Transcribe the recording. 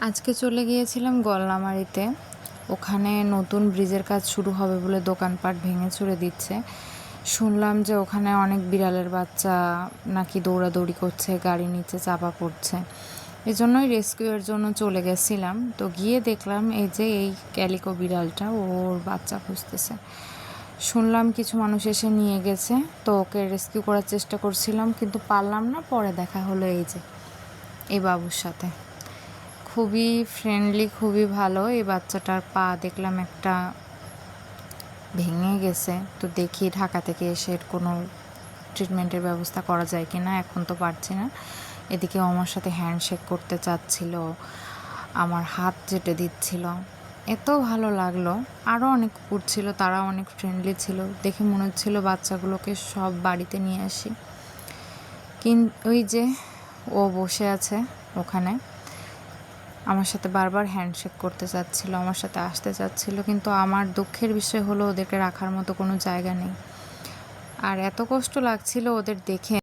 আজকে চলে গিয়েছিলাম গল্লামারীতে। ওখানে নতুন ব্রিজের কাজ শুরু হবে বলে দোকানপাট ভেঙে চুরে দিচ্ছে। শুনলাম যে ওখানে অনেক বিড়ালের বাচ্চা নাকি দৌড়াদৌড়ি করছে, গাড়ি নিচে চাপা পড়ছে। এই জন্যই রেস্কিউয়ের জন্য চলে গেছিলাম। তো গিয়ে দেখলাম এই যে এই ক্যালিকো বিড়ালটা ওর বাচ্চা খুঁজতেছে। শুনলাম কিছু মানুষ এসে নিয়ে গেছে, তো ওকে রেস্কিউ করার চেষ্টা করছিলাম কিন্তু পারলাম না। পরে দেখা হলো এই যে এই বাবুর সাথে। খুবই ফ্রেন্ডলি, খুবই ভালো। এই বাচ্চাটার পা দেখলাম একটা ভেঙে গেছে, তো দেখি ঢাকা থেকে এসে কোনো ট্রিটমেন্টের ব্যবস্থা করা যায় কি না, এখন তো পারছি না। এদিকে আমার সাথে হ্যান্ডশেক করতে চাচ্ছিল, আমার হাত চেটে দিচ্ছিল, এত ভালো লাগলো। আরও অনেক কুকুর ছিল, তারা অনেক ফ্রেন্ডলি ছিল। দেখে মনে হচ্ছিল বাচ্চাগুলোকে সব বাড়িতে নিয়ে আসি। ওই যে ও বসে আছে ওখানে, আমার সাথে বারবার হ্যান্ডশেক করতে চাচ্ছিল, আমার সাথে আসতে চাচ্ছিল, কিন্তু আমার দুঃখের বিষয় হলো ওদেরকে রাখার মতো কোনো জায়গা নেই। আর এত কষ্ট লাগছিল ওদের দেখে।